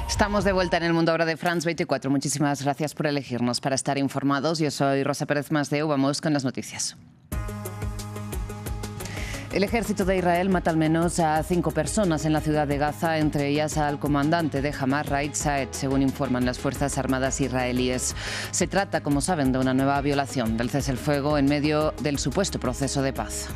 Estamos de vuelta en el mundo ahora de France 24. Muchísimas gracias por elegirnos para estar informados. Yo soy Rosa Pérez Masdeu. Vamos con las noticias. El ejército de Israel mata al menos a 5 personas en la ciudad de Gaza, entre ellas al comandante de Hamas, Raid Saed, según informan las Fuerzas Armadas israelíes. Se trata, como saben, de una nueva violación del cese el fuego en medio del supuesto proceso de paz.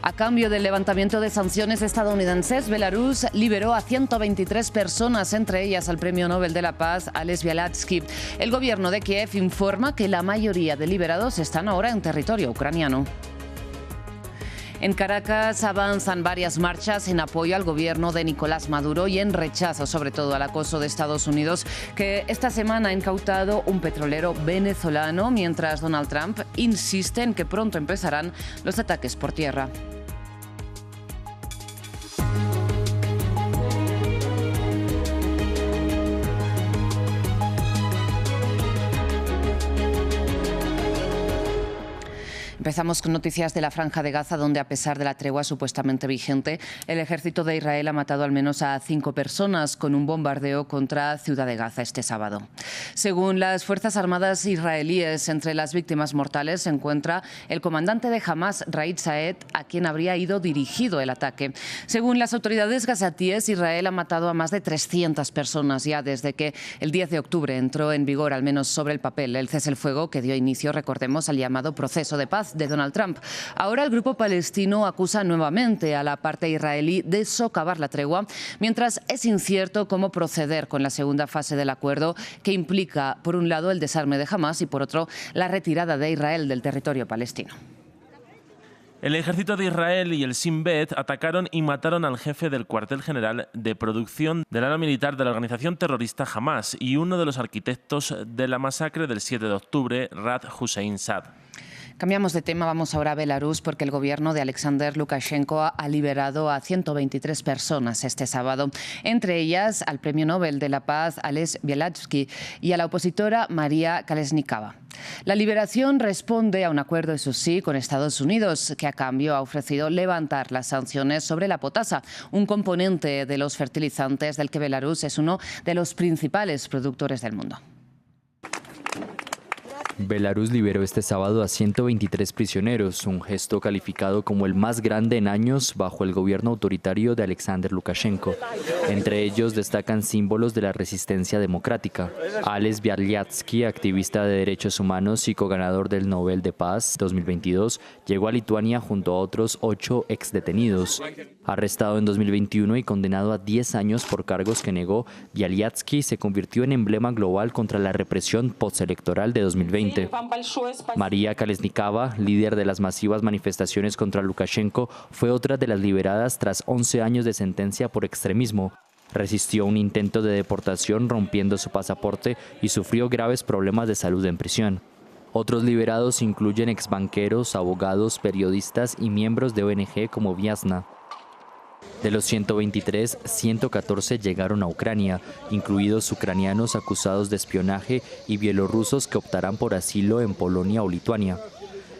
A cambio del levantamiento de sanciones estadounidenses, Belarus liberó a 123 personas, entre ellas al Premio Nobel de la Paz, Ales Bialiatski. El gobierno de Kiev informa que la mayoría de liberados están ahora en territorio ucraniano. En Caracas avanzan varias marchas en apoyo al gobierno de Nicolás Maduro y en rechazo, sobre todo, al acoso de Estados Unidos, que esta semana ha incautado un petrolero venezolano, mientras Donald Trump insiste en que pronto empezarán los ataques por tierra. Empezamos con noticias de la Franja de Gaza, donde, a pesar de la tregua supuestamente vigente, el ejército de Israel ha matado al menos a 5 personas con un bombardeo contra Ciudad de Gaza este sábado. Según las Fuerzas Armadas israelíes, entre las víctimas mortales se encuentra el comandante de Hamas, Raid Saed, a quien habría ido dirigido el ataque. Según las autoridades gazatíes, Israel ha matado a más de 300 personas ya desde que el 10 de octubre entró en vigor, al menos sobre el papel, el cese el fuego que dio inicio, recordemos, al llamado proceso de paz de Donald Trump. Ahora el grupo palestino acusa nuevamente a la parte israelí de socavar la tregua, mientras es incierto cómo proceder con la segunda fase del acuerdo, que implica, por un lado, el desarme de Hamas y, por otro, la retirada de Israel del territorio palestino. El ejército de Israel y el Shin Bet atacaron y mataron al jefe del cuartel general de producción del ala militar de la organización terrorista Hamas y uno de los arquitectos de la masacre del 7 de octubre, Rad Hussein Saad. Cambiamos de tema, vamos ahora a Belarus, porque el gobierno de Alexander Lukashenko ha liberado a 123 personas este sábado, entre ellas al Premio Nobel de la Paz, Ales Bialiatski, y a la opositora María Kalesnikava. La liberación responde a un acuerdo, eso sí, con Estados Unidos, que a cambio ha ofrecido levantar las sanciones sobre la potasa, un componente de los fertilizantes del que Belarus es uno de los principales productores del mundo. Belarus liberó este sábado a 123 prisioneros, un gesto calificado como el más grande en años bajo el gobierno autoritario de Alexander Lukashenko. Entre ellos destacan símbolos de la resistencia democrática. Ales Bialiatski, activista de derechos humanos y coganador del Nobel de Paz 2022, llegó a Lituania junto a otros 8 exdetenidos. Arrestado en 2021 y condenado a 10 años por cargos que negó, Bialiatski se convirtió en emblema global contra la represión postelectoral de 2020. María Kalesnikava, líder de las masivas manifestaciones contra Lukashenko, fue otra de las liberadas tras 11 años de sentencia por extremismo. Resistió un intento de deportación rompiendo su pasaporte y sufrió graves problemas de salud en prisión. Otros liberados incluyen exbanqueros, abogados, periodistas y miembros de ONG como Viasna. De los 123, 114 llegaron a Ucrania, incluidos ucranianos acusados de espionaje y bielorrusos que optarán por asilo en Polonia o Lituania.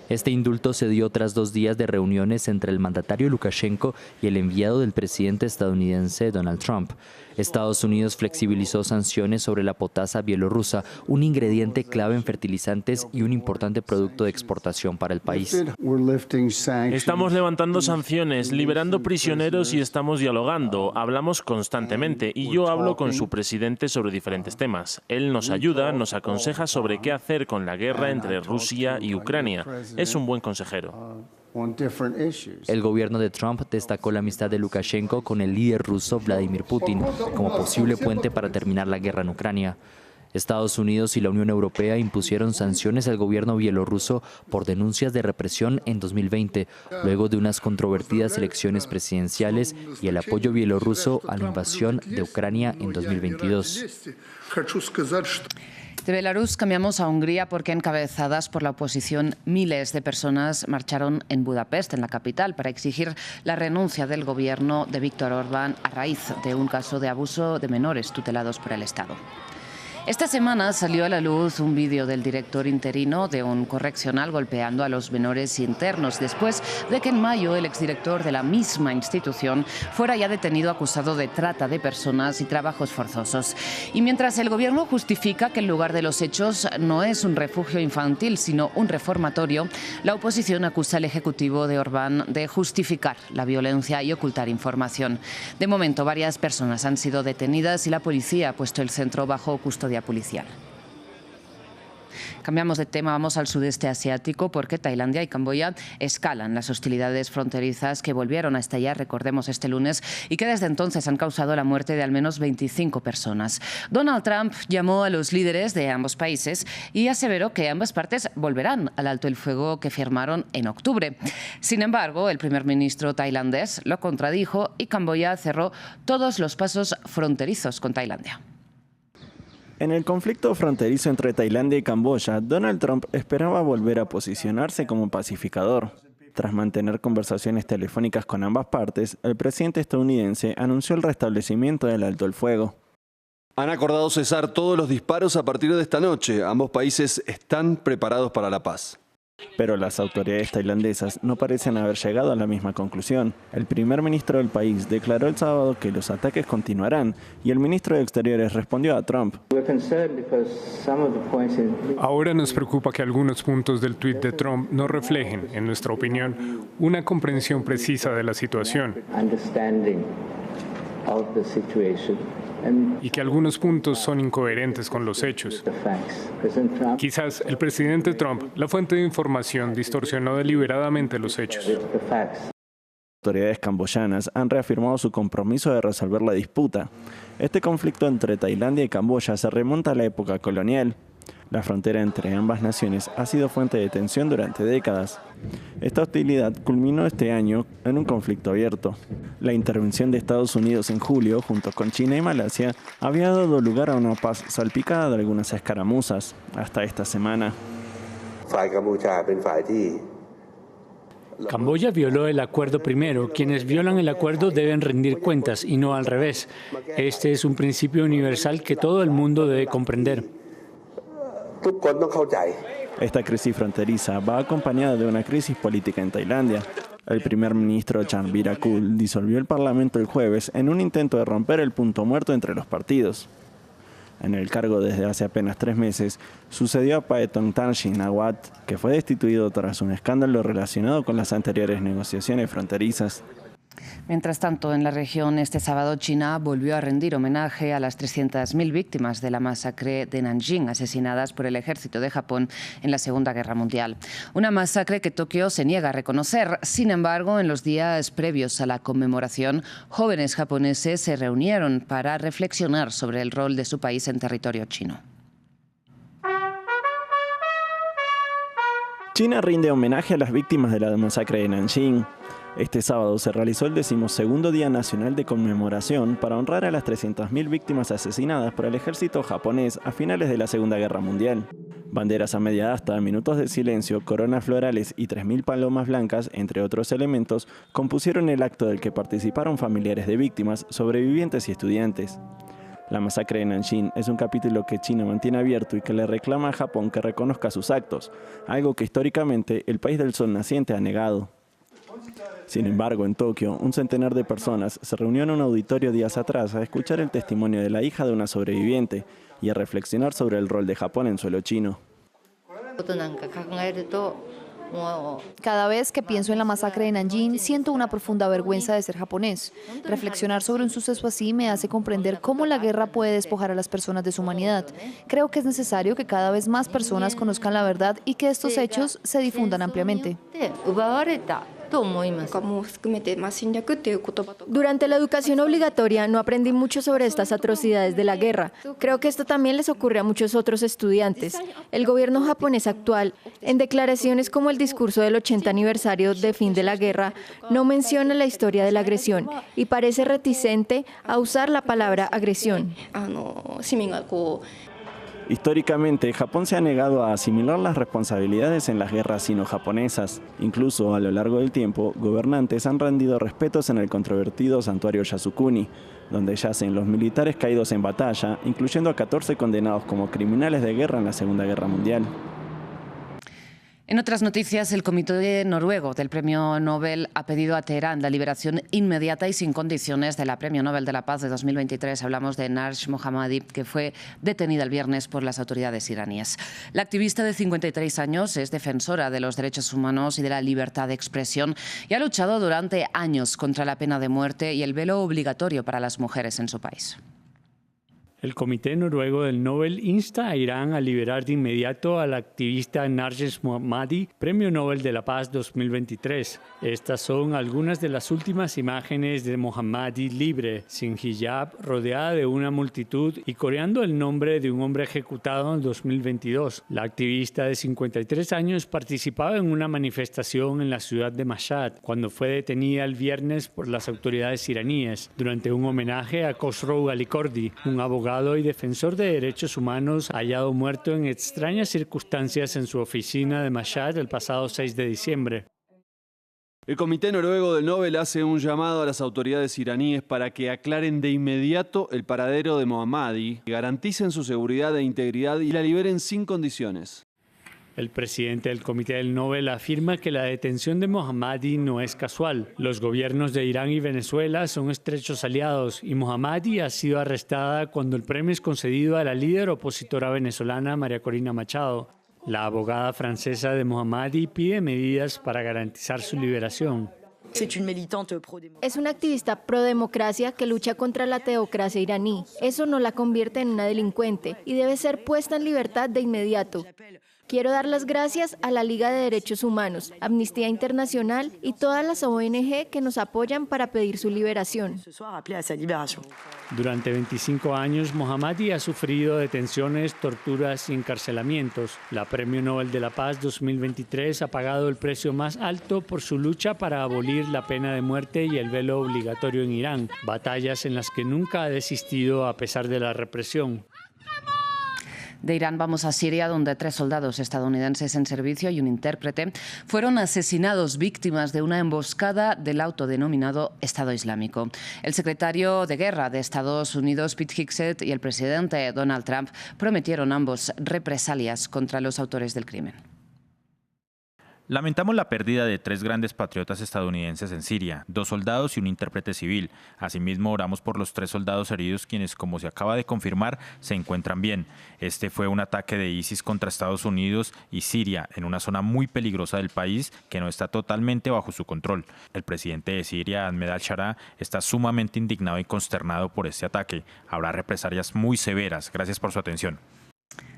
Este indulto se dio tras 2 días de reuniones entre el mandatario Lukashenko y el enviado del presidente estadounidense Donald Trump. Estados Unidos flexibilizó sanciones sobre la potasa bielorrusa, un ingrediente clave en fertilizantes y un importante producto de exportación para el país. Estamos levantando sanciones, liberando prisioneros y estamos dialogando. Hablamos constantemente y yo hablo con su presidente sobre diferentes temas. Él nos ayuda, nos aconseja sobre qué hacer con la guerra entre Rusia y Ucrania. Es un buen consejero. El gobierno de Trump destacó la amistad de Lukashenko con el líder ruso Vladimir Putin como posible puente para terminar la guerra en Ucrania. Estados Unidos y la Unión Europea impusieron sanciones al gobierno bielorruso por denuncias de represión en 2020, luego de unas controvertidas elecciones presidenciales y el apoyo bielorruso a la invasión de Ucrania en 2022. De Belarus cambiamos a Hungría, porque, encabezadas por la oposición, miles de personas marcharon en Budapest, en la capital, para exigir la renuncia del gobierno de Viktor Orbán a raíz de un caso de abuso de menores tutelados por el Estado. Esta semana salió a la luz un vídeo del director interino de un correccional golpeando a los menores internos, después de que en mayo el exdirector de la misma institución fuera ya detenido acusado de trata de personas y trabajos forzosos. Y mientras el gobierno justifica que el lugar de los hechos no es un refugio infantil, sino un reformatorio, la oposición acusa al Ejecutivo de Orbán de justificar la violencia y ocultar información. De momento, varias personas han sido detenidas y la policía ha puesto el centro bajo custodia policial. Cambiamos de tema, vamos al sudeste asiático porque Tailandia y Camboya escalan las hostilidades fronterizas que volvieron a estallar, recordemos, este lunes y que desde entonces han causado la muerte de al menos 25 personas. Donald Trump llamó a los líderes de ambos países y aseveró que ambas partes volverán al alto el fuego que firmaron en octubre. Sin embargo, el primer ministro tailandés lo contradijo y Camboya cerró todos los pasos fronterizos con Tailandia. En el conflicto fronterizo entre Tailandia y Camboya, Donald Trump esperaba volver a posicionarse como pacificador. Tras mantener conversaciones telefónicas con ambas partes, el presidente estadounidense anunció el restablecimiento del alto el fuego. Han acordado cesar todos los disparos a partir de esta noche. Ambos países están preparados para la paz. Pero las autoridades tailandesas no parecen haber llegado a la misma conclusión. El primer ministro del país declaró el sábado que los ataques continuarán y el ministro de Exteriores respondió a Trump. Ahora nos preocupa que algunos puntos del tuit de Trump no reflejen, en nuestra opinión, una comprensión precisa de la situación. Y que algunos puntos son incoherentes con los hechos. Quizás el presidente Trump, la fuente de información, distorsionó deliberadamente los hechos. Las autoridades camboyanas han reafirmado su compromiso de resolver la disputa. Este conflicto entre Tailandia y Camboya se remonta a la época colonial. La frontera entre ambas naciones ha sido fuente de tensión durante décadas. Esta hostilidad culminó este año en un conflicto abierto. La intervención de Estados Unidos en julio, junto con China y Malasia, había dado lugar a una paz salpicada de algunas escaramuzas, hasta esta semana. Camboya violó el acuerdo primero. Quienes violan el acuerdo deben rendir cuentas y no al revés. Este es un principio universal que todo el mundo debe comprender. Esta crisis fronteriza va acompañada de una crisis política en Tailandia. El primer ministro Chan Virakul disolvió el parlamento el jueves en un intento de romper el punto muerto entre los partidos. En el cargo desde hace apenas 3 meses, sucedió a Paetongtarn Shinawatra, que fue destituido tras un escándalo relacionado con las anteriores negociaciones fronterizas. Mientras tanto, en la región, este sábado China volvió a rendir homenaje a las 300.000 víctimas de la masacre de Nanjing, asesinadas por el ejército de Japón en la Segunda Guerra Mundial. Una masacre que Tokio se niega a reconocer. Sin embargo, en los días previos a la conmemoración, jóvenes japoneses se reunieron para reflexionar sobre el rol de su país en territorio chino. China rinde homenaje a las víctimas de la masacre de Nanjing. Este sábado se realizó el 12º Día Nacional de Conmemoración para honrar a las 300.000 víctimas asesinadas por el ejército japonés a finales de la Segunda Guerra Mundial. Banderas a media asta, minutos de silencio, coronas florales y 3.000 palomas blancas, entre otros elementos, compusieron el acto del que participaron familiares de víctimas, sobrevivientes y estudiantes. La masacre de Nanjing es un capítulo que China mantiene abierto y que le reclama a Japón que reconozca sus actos, algo que históricamente el país del sol naciente ha negado. Sin embargo, en Tokio, un centenar de personas se reunió en un auditorio días atrás a escuchar el testimonio de la hija de una sobreviviente y a reflexionar sobre el rol de Japón en suelo chino. Cada vez que pienso en la masacre de Nanjing, siento una profunda vergüenza de ser japonés. Reflexionar sobre un suceso así me hace comprender cómo la guerra puede despojar a las personas de su humanidad. Creo que es necesario que cada vez más personas conozcan la verdad y que estos hechos se difundan ampliamente. Durante la educación obligatoria no aprendí mucho sobre estas atrocidades de la guerra. Creo que esto también les ocurre a muchos otros estudiantes. El gobierno japonés actual, en declaraciones como el discurso del 80 aniversario de fin de la guerra, no menciona la historia de la agresión y parece reticente a usar la palabra agresión. Históricamente, Japón se ha negado a asimilar las responsabilidades en las guerras sino-japonesas. Incluso, a lo largo del tiempo, gobernantes han rendido respetos en el controvertido santuario Yasukuni, donde yacen los militares caídos en batalla, incluyendo a 14 condenados como criminales de guerra en la Segunda Guerra Mundial. En otras noticias, el Comité Noruego del Premio Nobel ha pedido a Teherán la liberación inmediata y sin condiciones de la Premio Nobel de la Paz de 2023. Hablamos de Narzh Mohammadi, que fue detenida el viernes por las autoridades iraníes. La activista de 53 años es defensora de los derechos humanos y de la libertad de expresión y ha luchado durante años contra la pena de muerte y el velo obligatorio para las mujeres en su país. El Comité Noruego del Nobel insta a Irán a liberar de inmediato al activista Narzh Mohammadi, Premio Nobel de la Paz 2023. Estas son algunas de las últimas imágenes de Mohammadi libre, sin hijab, rodeada de una multitud y coreando el nombre de un hombre ejecutado en 2022. La activista de 53 años participaba en una manifestación en la ciudad de Mashhad cuando fue detenida el viernes por las autoridades iraníes durante un homenaje a Khosrow Alikordi, un abogado y defensor de derechos humanos hallado muerto en extrañas circunstancias en su oficina de Mashhad el pasado 6 de diciembre. El Comité Noruego del Nobel hace un llamado a las autoridades iraníes para que aclaren de inmediato el paradero de Mohammadi, garanticen su seguridad e integridad y la liberen sin condiciones. El presidente del Comité del Nobel afirma que la detención de Mohammadi no es casual. Los gobiernos de Irán y Venezuela son estrechos aliados y Mohammadi ha sido arrestada cuando el premio es concedido a la líder opositora venezolana María Corina Machado. La abogada francesa de Mohammadi pide medidas para garantizar su liberación. Es una activista pro-democracia que lucha contra la teocracia iraní. Eso no la convierte en una delincuente y debe ser puesta en libertad de inmediato. Quiero dar las gracias a la Liga de Derechos Humanos, Amnistía Internacional y todas las ONG que nos apoyan para pedir su liberación. Durante 25 años, Mohammadi ha sufrido detenciones, torturas y encarcelamientos. La Premio Nobel de la Paz 2023 ha pagado el precio más alto por su lucha para abolir la pena de muerte y el velo obligatorio en Irán, batallas en las que nunca ha desistido a pesar de la represión. De Irán vamos a Siria, donde 3 soldados estadounidenses en servicio y un intérprete fueron asesinados víctimas de una emboscada del autodenominado Estado Islámico. El secretario de Guerra de Estados Unidos, Pete Hegseth, y el presidente Donald Trump prometieron ambos represalias contra los autores del crimen. Lamentamos la pérdida de 3 grandes patriotas estadounidenses en Siria, 2 soldados y un intérprete civil. Asimismo, oramos por los 3 soldados heridos, quienes, como se acaba de confirmar, se encuentran bien. Este fue un ataque de ISIS contra Estados Unidos y Siria, en una zona muy peligrosa del país que no está totalmente bajo su control. El presidente de Siria, Ahmed al-Sharaa, está sumamente indignado y consternado por este ataque. Habrá represalias muy severas. Gracias por su atención.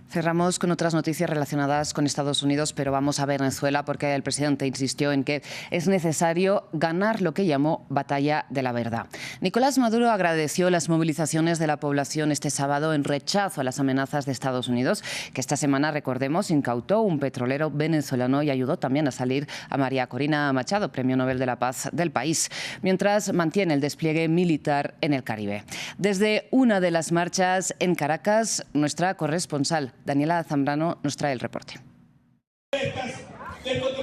Cerramos con otras noticias relacionadas con Estados Unidos, pero vamos a Venezuela porque el presidente insistió en que es necesario ganar lo que llamó batalla de la verdad. Nicolás Maduro agradeció las movilizaciones de la población este sábado en rechazo a las amenazas de Estados Unidos, que esta semana, recordemos, incautó un petrolero venezolano y ayudó también a salir a María Corina Machado, Premio Nobel de la Paz del país, mientras mantiene el despliegue militar en el Caribe. Desde una de las marchas en Caracas, nuestra corresponsal Daniela Zambrano nos trae el reporte.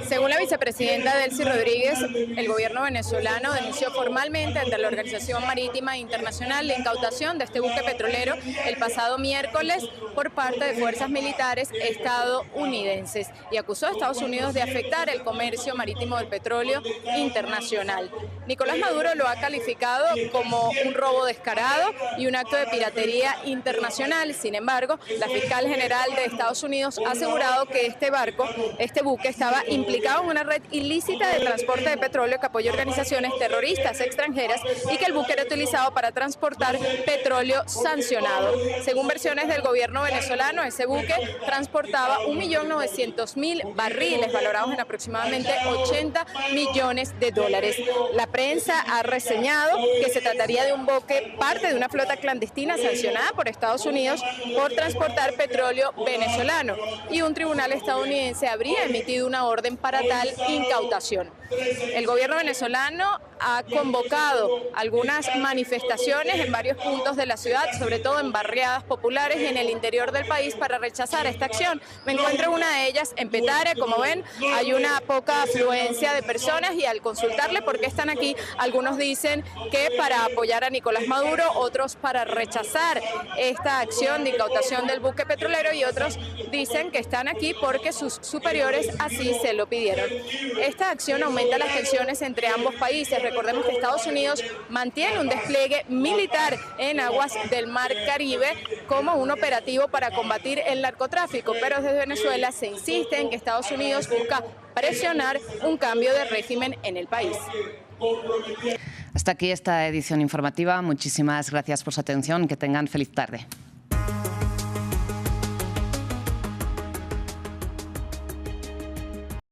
Según la vicepresidenta Delcy Rodríguez, el gobierno venezolano denunció formalmente ante la Organización Marítima Internacional la incautación de este buque petrolero el pasado miércoles por parte de fuerzas militares estadounidenses y acusó a Estados Unidos de afectar el comercio marítimo del petróleo internacional. Nicolás Maduro lo ha calificado como un robo descarado y un acto de piratería internacional. Sin embargo, la fiscal general de Estados Unidos ha asegurado que este buque estaba implicado en una red ilícita de transporte de petróleo que apoya organizaciones terroristas extranjeras y que el buque era utilizado para transportar petróleo sancionado. Según versiones del gobierno venezolano, ese buque transportaba 1.900.000 barriles valorados en aproximadamente $80 millones. La prensa ha reseñado que se trataría de un buque parte de una flota clandestina sancionada por Estados Unidos por transportar petróleo venezolano y un tribunal estadounidense habría emitido una orden para tal incautación. El gobierno venezolano ha convocado algunas manifestaciones en varios puntos de la ciudad, sobre todo en barriadas populares y en el interior del país, para rechazar esta acción. Me encuentro en una de ellas en Petare. Como ven, hay una poca afluencia de personas y al consultarle por qué están aquí, algunos dicen que para apoyar a Nicolás Maduro, otros para rechazar esta acción de incautación del buque petrolero y otros dicen que están aquí porque sus superiores así se lo pidieron. Esta acción aumenta las tensiones entre ambos países. Recordemos que Estados Unidos mantiene un despliegue militar en aguas del Mar Caribe como un operativo para combatir el narcotráfico, pero desde Venezuela se insiste en que Estados Unidos busca presionar un cambio de régimen en el país. Hasta aquí esta edición informativa. Muchísimas gracias por su atención. Que tengan feliz tarde.